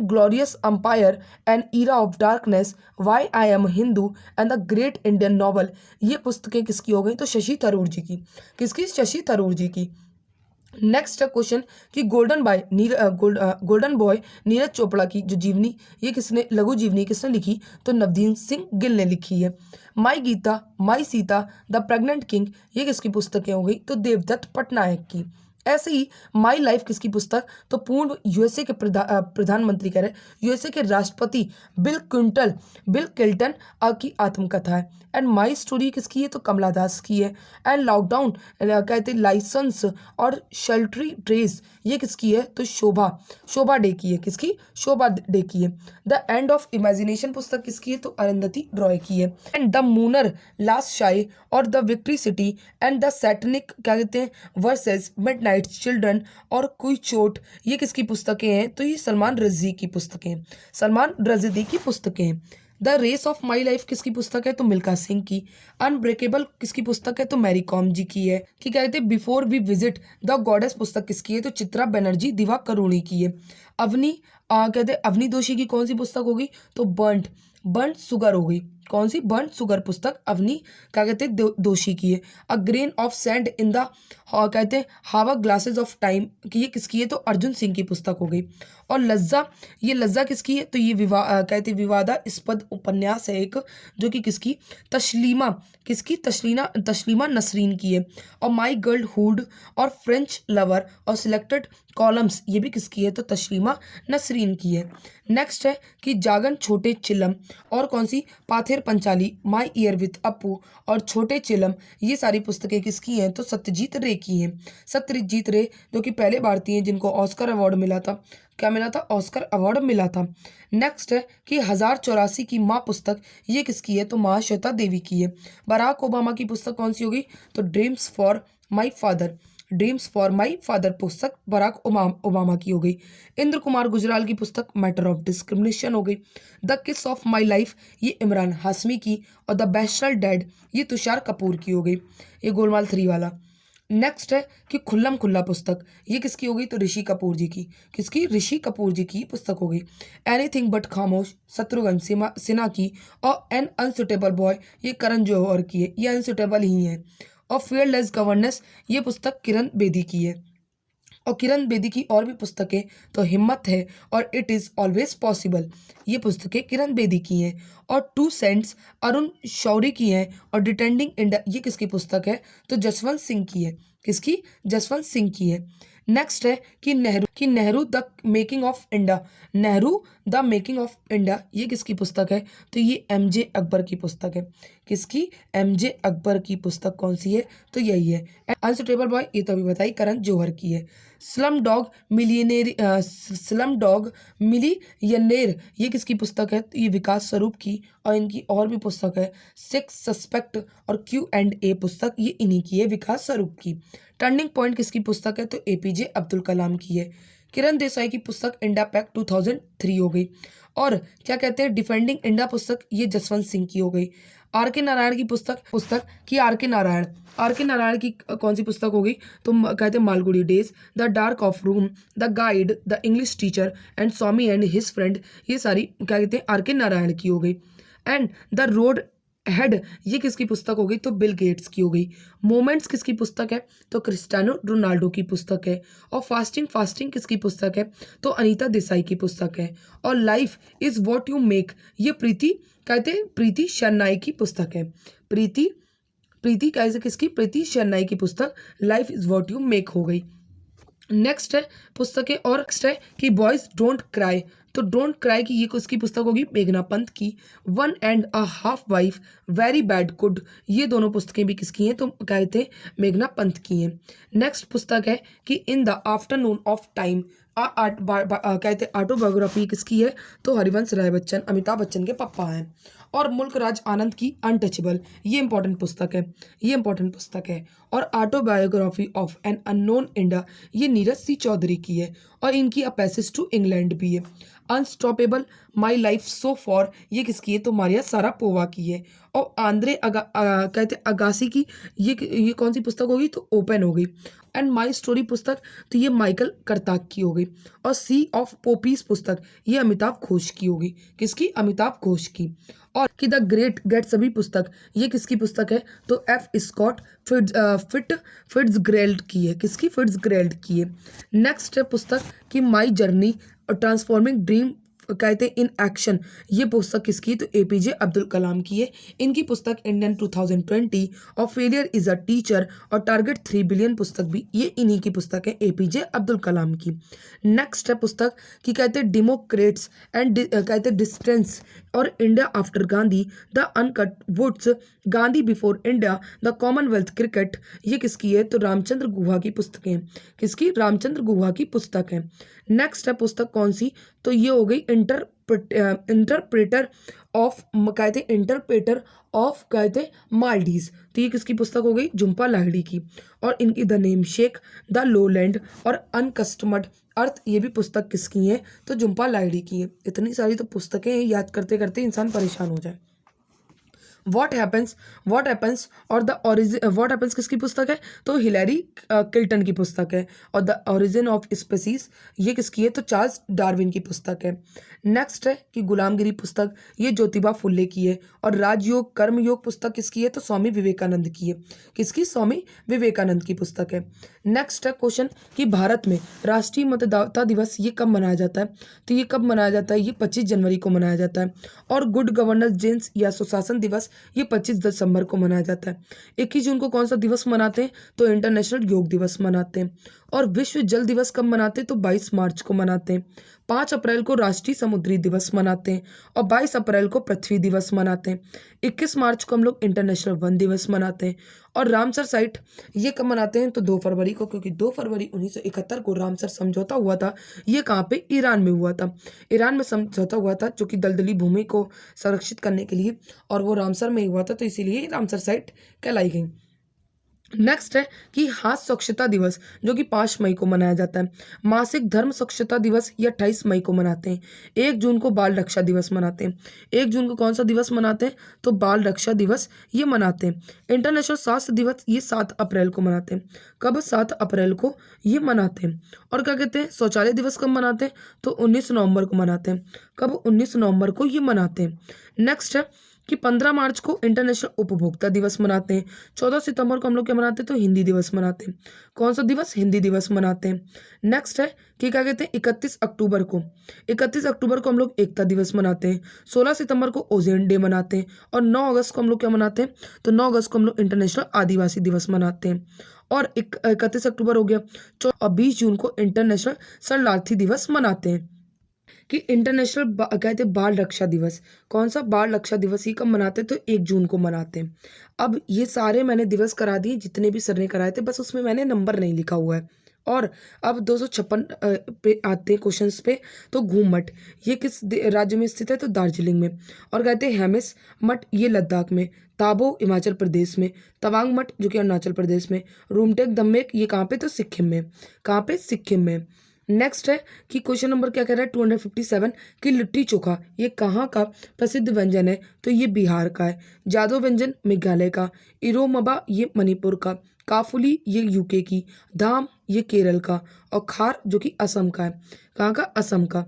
glorious empire and era of darkness, why I am Hindu and the great Indian novel, ये पुस्तकें किसकी हो गई? तो शशि थरूर जी की। किसकी? शशि थरूर जी की। नेक्स्ट है क्वेश्चन कि गोल्डन बॉय नीरज चोपड़ा की जो जीवनी, ये किसने, लघु जीवनी किसने लिखी? तो नवदीप सिंह गिल ने लिखी है। माई गीता, माई सीता, द प्रेग्नेंट किंग, ये किसकी पुस्तकें हो गई? तो देवदत्त पटनायक की। ऐसे ही माई लाइफ किसकी पुस्तक? तो पूर्व यूएसए के प्रधानमंत्री कह रहे, यूएसए के राष्ट्रपति बिल क्लिंटन की आत्मकथा है। एंड माई स्टोरी किसकी है? तो कमला दास की है। एंड लॉकडाउन कहते लाइसेंस और शेल्टरी ट्रेस, ये किसकी है? तो शोभा डे की है। किसकी? शोभा डे की है। द एंड ऑफ इमेजिनेशन पुस्तक किसकी है? तो अरुंधति रॉय की है। एंड द मूनर लास्ट शाई और the victory city and the Satanic, क्या कहते हैं, वर्सेस मिडनाइट चिल्ड्रन और कोई चोट, ये किसकी पुस्तकें हैं? तो ये सलमान रज़ी की पुस्तकें हैं। सलमान रज़दी की पुस्तकें हैं। The race of my life किसकी पुस्तक है? तो मिल्खा सिंह की। अनब्रेकेबल किसकी पुस्तक है? तो मैरी कॉम जी की है। कि कहते हैं before we visit the goddess पुस्तक किसकी है? तो चित्रा बनर्जी दिवाकरुणी की है। कहते हैं अवनी दोषी की कौन सी पुस्तक होगी? तो बर्न्ट शुगर हो गई। कौन सी? बर्न्ट शुगर पुस्तक अवनी, क्या कहते हैं, दोषी की है। A grain of sand in the, कहते हैं हावा ग्लासेस ऑफ टाइम, कि ये किसकी है? तो अर्जुन सिंह की पुस्तक हो गई। और लज्जा किसकी है? तो ये कहते हैं विवादास्पद उपन्यास है एक, जो कि किसकी? तस्लीमा नसरीन की है। और माई गर्ल हुड और फ्रेंच लवर और सिलेक्टेड कॉलम्स, ये भी किसकी है? तो तस्लीमा नसरीन की है। नेक्स्ट है कि जागन छोटे चिलम और कौन सी? पाथेर पंचाली, माई ईयर विथ अपू और छोटे चिलम, ये सारी पुस्तकें किसकी हैं? तो सत्यजीत रे की हैं। सत्यजीत रे जो कि पहले भारतीय हैं जिनको ऑस्कर अवार्ड मिला था। क्या मिला था? ऑस्कर अवार्ड मिला था। नेक्स्ट है कि 1084 की माँ पुस्तक, ये किसकी है? तो महाश्वेता देवी की है। बराक ओबामा की पुस्तक कौन सी होगी? तो ड्रीम्स फॉर माई फादर पुस्तक बराक ओबामा की हो गई। इंद्र कुमार गुजराल की पुस्तक मैटर ऑफ डिस्क्रिमिनेशन हो गई। द किस ऑफ माई लाइफ, ये इमरान हाशमी की। और द बैचलर डैड, ये तुषार कपूर की हो गई। ये गोलमाल 3 वाला। नेक्स्ट है कि खुल्लम खुल्ला पुस्तक, ये किसकी हो गई? तो ऋषि कपूर जी की। किसकी? ऋषि कपूर जी की पुस्तक हो गई। एनीथिंग बट खामोश, शत्रुघ्न सिन्हा की। और एन अनसुटेबल बॉय, ये करण जौहर की है। ये अनसुटेबल ही है। और फेयरलेस गवर्नेंस, ये पुस्तक किरण बेदी की है। और किरण बेदी की और भी पुस्तकें, तो हिम्मत है और इट इज़ ऑलवेज पॉसिबल, ये पुस्तकें किरण बेदी की हैं। और 2 सेंट्स अरुण शौरी की हैं। और डिटेंडिंग इंडिया, ये किसकी पुस्तक है? तो जसवंत सिंह की है। किसकी? जसवंत सिंह की है। नेक्स्ट है कि Nehru the making of India, ये किसकी पुस्तक है? तो ये MJ अकबर की पुस्तक है। किसकी? MJ अकबर की पुस्तक कौन सी है? तो यही है। अनसुटेबल बॉय, ये तो अभी बताई, करण जौहर की है। स्लम डॉग मिलियनेयर, ये किसकी पुस्तक है? तो ये विकास स्वरूप की। और इनकी और भी पुस्तक है, 6 सस्पेक्ट और Q&A पुस्तक, ये इन्हीं की है, विकास स्वरूप की। टर्निंग पॉइंट किसकी पुस्तक है? तो APJ अब्दुल कलाम की है। किरण देसाई की पुस्तक इंडिया पैक्ट 2003 हो गई। और क्या कहते हैं, डिफेंडिंग इंडिया पुस्तक, ये जसवंत सिंह की हो गई। आर के नारायण की पुस्तक कि आर के नारायण की कौन सी पुस्तक होगी? तो कहते हैं Malgudi days, the dark of room, the guide, the English teacher and Swami and his friend, ये सारी क्या कहते हैं आर के नारायण की हो गई। एंड द रोड हेड, ये किसकी पुस्तक हो गई? तो बिल गेट्स की हो गई। मोमेंट्स किसकी पुस्तक है? तो क्रिस्टियानो रोनाल्डो की पुस्तक है। और फास्टिंग किसकी पुस्तक है? तो अनीता देसाई की पुस्तक है। और life is what you make, ये प्रीति शेरनाई की पुस्तक है। प्रीति कैसे किसकी? प्रीति शेरनाई की पुस्तक life is what you make हो गई। नेक्स्ट है पुस्तकें और नेक्स्ट है कि बॉयज डोंट क्राई, तो डोंट क्राई की ये किसकी पुस्तक होगी? मेघना पंत की। One and a half wife, very bad good, ये दोनों पुस्तकें भी किसकी हैं? तो कहते हैं मेघना पंत की हैं। नेक्स्ट पुस्तक है कि in the afternoon of time, कहते हैं ऑटोबायोग्राफी किसकी है? तो हरिवंश राय बच्चन, अमिताभ बच्चन के पापा हैं। और मुल्क राज आनंद की अनटचेबल, ये इंपॉर्टेंट पुस्तक है। और autobiography of an unknown India, ये नीरज सी चौधरी की है। और इनकी अ पैसेज टू इंग्लैंड भी है। Unstoppable, my life so for, ये किसकी है? तो मारिया सारापोवा की है। और कहते हैं अगासी की, ये कौन सी पुस्तक होगी? तो ओपन हो गई। एंड माई स्टोरी पुस्तक, तो ये माइकल करताक की हो गई। और सी ऑफ पोपीज पुस्तक, ये अमिताभ घोष की होगी। किसकी? अमिताभ घोष की। और कि द ग्रेट गैट्सबी पुस्तक, ये किसकी पुस्तक है? तो एफ स्कॉट फिट्जग्रेल्ड की है। किसकी? फिट्जग्रेल्ड की है। नेक्स्ट है पुस्तक कि माई जर्नी ट्रांसफॉर्मिंग ड्रीम, कहते हैं इन एक्शन, ये पुस्तक किसकी? तो एपीजे अब्दुल कलाम की है। इनकी पुस्तक इंडियन 2020 और फेलियर इज अ टीचर और टारगेट 3 बिलियन पुस्तक भी ये इन्हीं की पुस्तक है, एपीजे अब्दुल कलाम की। नेक्स्ट है पुस्तक कि कहते हैं डेमोक्रेट्स एंड कहते हैं डिस्टेंस और India after Gandhi, the uncut woods, Gandhi before India, the commonwealth cricket, ये किसकी है? तो रामचंद्र गुहा की पुस्तकें। किसकी? रामचंद्र गुहा की पुस्तक है। नेक्स्ट है पुस्तक कौन सी? तो ये हो गई इंटरप्रेटर ऑफ कहते माल्डीज, तो ये किसकी पुस्तक हो गई? झुम्पा लाहिड़ी की। और इनकी the name shake, the lowland और अनकस्टमर्ड अर्थ, ये भी पुस्तक किसकी है? तो झुम्पा लाहिड़ी की है। इतनी सारी तो पुस्तकें याद करते करते इंसान परेशान हो जाए। व्हाट हैपन्स और द ओरिजिन, व्हाट हैपन्स किसकी पुस्तक है? तो हिलैरी किल्टन की पुस्तक है। और द ओरिजिन ऑफ स्पीसीज, ये किसकी है? तो चार्ल्स डार्विन की पुस्तक है। नेक्स्ट है कि गुलामगिरी पुस्तक, ये ज्योतिबा फुल्ले की है। और राजयोग कर्मयोग पुस्तक किसकी है? तो स्वामी विवेकानंद की है। किसकी? स्वामी विवेकानंद की पुस्तक है। नेक्स्ट है क्वेश्चन कि भारत में राष्ट्रीय मतदाता दिवस ये कब मनाया जाता है? तो ये कब मनाया जाता है? ये 25 जनवरी को मनाया जाता है। और गुड गवर्नेंस डेज या सुशासन दिवस, ये 25 दिसंबर को मनाया जाता है। 21 जून को कौन सा दिवस मनाते हैं? तो इंटरनेशनल योग दिवस मनाते हैं। और विश्व जल दिवस कब मनाते हैं? तो 22 मार्च को मनाते हैं। 5 अप्रैल को राष्ट्रीय समुद्री दिवस मनाते हैं। और 22 अप्रैल को पृथ्वी दिवस मनाते हैं। 21 मार्च को हम लोग इंटरनेशनल वन दिवस मनाते हैं। और रामसर साइट ये कब मनाते हैं? तो 2 फरवरी को, क्योंकि 2 फरवरी 1971 को रामसर समझौता हुआ था। ये कहाँ पे? ईरान में हुआ था। ईरान में समझौता हुआ था जो कि दलदली भूमि को संरक्षित करने के लिए, और वो रामसर में हुआ था, तो इसीलिए रामसर साइट कहलाई गई। नेक्स्ट है कि हाथ स्वच्छता दिवस, जो कि 5 मई को मनाया जाता है। मासिक धर्म स्वच्छता दिवस ये 28 मई को मनाते हैं। 1 जून को बाल रक्षा दिवस मनाते हैं। 1 जून को कौन सा दिवस मनाते हैं? तो बाल रक्षा दिवस ये मनाते हैं। इंटरनेशनल स्वास्थ्य दिवस ये 7 अप्रैल को मनाते हैं। कब? 7 अप्रैल को ये मनाते हैं। और क्या कहते हैं शौचालय दिवस कब मनाते हैं? तो 19 नवंबर को मनाते हैं। कब? 19 नवंबर को ये मनाते हैं। नेक्स्ट है कि 15 मार्च को इंटरनेशनल उपभोक्ता दिवस मनाते हैं। 14 सितंबर को हम लोग क्या मनाते हैं? तो हिंदी दिवस मनाते हैं। कौन सा दिवस? हिंदी दिवस मनाते हैं। नेक्स्ट है कि क्या कहते हैं 31 अक्टूबर को हम लोग एकता दिवस मनाते हैं। 16 सितंबर को ओजोन डे मनाते हैं। और 9 अगस्त को हम लोग क्या मनाते हैं? तो 9 अगस्त को हम लोग इंटरनेशनल आदिवासी दिवस मनाते हैं। और 31 अक्टूबर हो गया। और 20 जून को इंटरनेशनल शरणार्थी दिवस मनाते हैं। कि इंटरनेशनल कहते हैं बाल रक्षा दिवस, कौन सा? बाल रक्षा दिवस ही कब मनाते हैं? तो 1 जून को मनाते हैं। अब ये सारे मैंने दिवस करा दिए जितने भी सर ने कराए थे, बस उसमें मैंने नंबर नहीं लिखा हुआ है। और अब 256 पे आते हैं क्वेश्चंस पे। तो घूम मठ ये किस राज्य में स्थित है? तो दार्जिलिंग में। और कहते हैं हेमिस मठ ये लद्दाख में। ताबो हिमाचल प्रदेश में। तवांग मठ जो कि अरुणाचल प्रदेश में। रूमटेक दम्मेक ये कहाँ पे? तो सिक्किम में। कहाँ पे? सिक्किम में। नेक्स्ट है कि क्वेश्चन नंबर क्या कह रहा है 257 कि लिट्टी चोखा ये कहाँ का प्रसिद्ध व्यंजन है, तो ये बिहार का है। जादो व्यंजन मेघालय का, इरोमबा ये मणिपुर का, काफुली ये यूके की, धाम ये केरल का, और खार जो कि असम का है। कहाँ का? असम का।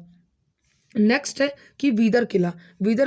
नेक्स्ट है कि वीदर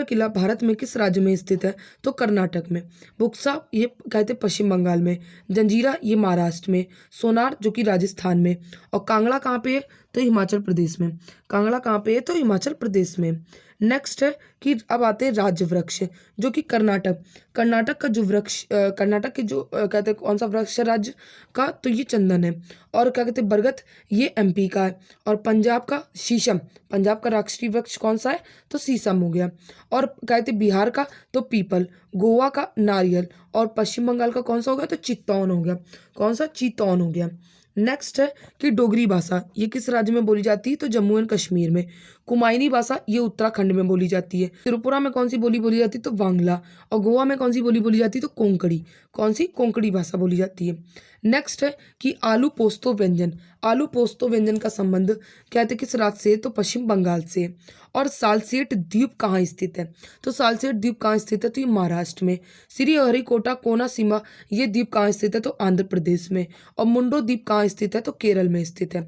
किला भारत में किस राज्य में स्थित है, तो कर्नाटक में। बुक्सा ये कहते हैं पश्चिम बंगाल में, जंजीरा ये महाराष्ट्र में, सोनार जो कि राजस्थान में, और कांगड़ा कहाँ पे है, तो हिमाचल प्रदेश में। कांगड़ा कहाँ पे है, तो हिमाचल प्रदेश में। नेक्स्ट है कि अब आते हैं राज्य वृक्ष, जो कि कर्नाटक का जो वृक्ष कर्नाटक के जो कहते हैं कौन सा वृक्ष है राज्य का, तो ये चंदन है। और क्या कहते हैं बरगद ये एमपी का है। और पंजाब का शीशम, पंजाब का राष्ट्रीय वृक्ष कौन सा है, तो शीशम हो गया। और कहते हैं बिहार का तो पीपल, गोवा का नारियल, और पश्चिम बंगाल का कौन सा हो गया, तो चित्तौन हो गया। कौन सा? चित्तौन हो गया। नेक्स्ट है कि डोगरी भाषा ये किस राज्य में बोली जाती है, तो जम्मू एंड कश्मीर में। कुमायूनी भाषा ये उत्तराखंड में बोली जाती है। त्रिपुरा में कौन सी बोली बोली जाती है, तो वांगला। और गोवा में कौन सी बोली बोली जाती है, तो कोंकणी। कौन सी? कोंकणी भाषा बोली जाती है। नेक्स्ट है कि आलू पोस्तो व्यंजन का संबंध कहते हैं किस राज्य से, तो पश्चिम बंगाल से। और सालसेट द्वीप कहाँ स्थित है, तो सालसेट द्वीप कहाँ स्थित है, तो ये महाराष्ट्र में। श्रीहरिकोटा कोनासीमा ये द्वीप कहाँ स्थित है, तो आंध्र प्रदेश में। और मुंडो द्वीप कहाँ स्थित है, तो केरल में स्थित है।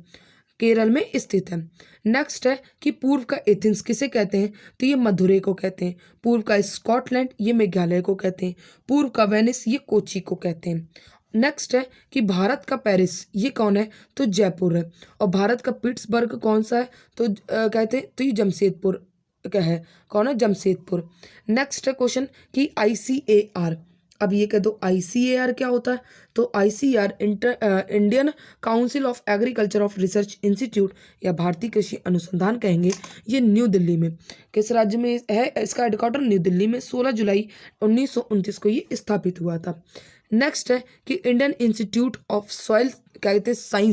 केरल में स्थित है। नेक्स्ट है कि पूर्व का एथेंस किसे कहते हैं, तो ये मदुरै को कहते हैं। पूर्व का स्कॉटलैंड ये मेघालय को कहते हैं। पूर्व का वेनिस ये कोची को कहते हैं। नेक्स्ट है कि भारत का पेरिस ये कौन है, तो जयपुर है। और भारत का पिट्सबर्ग कौन सा है, तो कहते हैं तो ये जमशेदपुर का है। कौन है? जमशेदपुर। नेक्स्ट है क्वेश्चन कि ICAR, अब ये कह दो ICAR क्या होता है, तो ICAR Indian council of agriculture of research institute या भारतीय कृषि अनुसंधान कहेंगे। ये न्यू दिल्ली में किस राज्य में है, इसका हेडक्वार्टर न्यू दिल्ली में। 16 जुलाई 1929 को ये स्थापित हुआ था। नेक्स्ट है कि इंडियन इंस्टीट्यूट ऑफ सॉइल क्या कहते हैं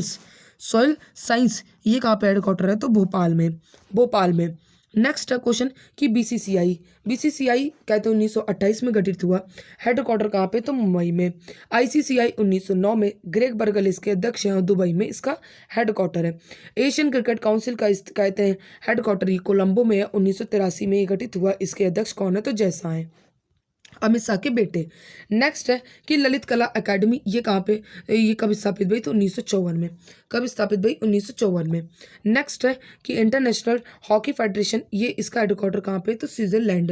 सॉइल साइंस ये कहाँ पे हेडक्वार्टर है, तो भोपाल में। नेक्स्ट है क्वेश्चन कि बीसीसीआई कहते हैं 1928 में गठित हुआ। हेडक्वार्टर कहाँ पे, तो मुंबई में। ICCI 1909 में, ग्रेग बर्गल इसके अध्यक्ष हैं और दुबई में इसका हेडक्वार्टर है। एशियन क्रिकेट काउंसिल का कहते हैं हेडक्वार्टर ये कोलंबो में है। 1983 में ये गठित हुआ। इसके अध्यक्ष कौन है, तो जयशाह हैं, अमित शाह के बेटे। नेक्स्ट है कि ललित कला एकेडमी ये कहाँ पे, ये कब स्थापित हुई, तो 1954 में। कब स्थापित हुई, 1954 में। नेक्स्ट है कि इंटरनेशनल हॉकी फेडरेशन ये इसका हेडक्वार्टर कहाँ पे, तो स्विट्जरलैंड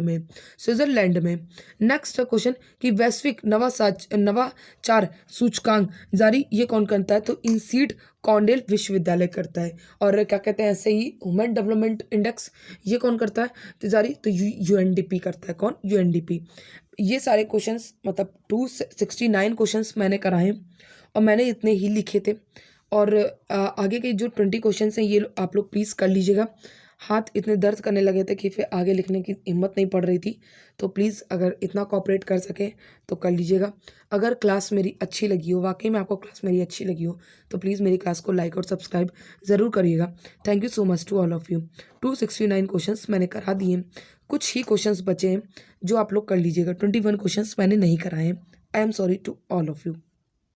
में। नेक्स्ट है क्वेश्चन कि वैश्विक नवाचार सूचकांक जारी ये कौन करता है, तो इंसीड कॉन्डेल विश्वविद्यालय करता है। और क्या कहते हैं ऐसे ही ह्यूमन डेवलपमेंट इंडेक्स ये कौन करता है, तो जारी, तो UNDP करता है। कौन? UNDP। ये सारे क्वेश्चंस मतलब 269 क्वेश्चंस मैंने कराए और मैंने इतने ही लिखे थे। और आगे के जो 20 क्वेश्चंस हैं ये आप लोग प्लीज़ कर लीजिएगा। हाथ इतने दर्द करने लगे थे कि फिर आगे लिखने की हिम्मत नहीं पड़ रही थी, तो प्लीज़ अगर इतना कोऑपरेट कर सकें तो कर लीजिएगा। अगर क्लास मेरी अच्छी लगी हो, वाकई में आपको क्लास मेरी अच्छी लगी हो, तो प्लीज़ मेरी क्लास को लाइक और सब्सक्राइब ज़रूर करिएगा। Thank you so much to all of you. 269 questions मैंने करा दिए, कुछ ही क्वेश्चंस बचे हैं जो आप लोग कर लीजिएगा। 21 क्वेश्चंस मैंने नहीं कराए हैं। I am sorry to all of you.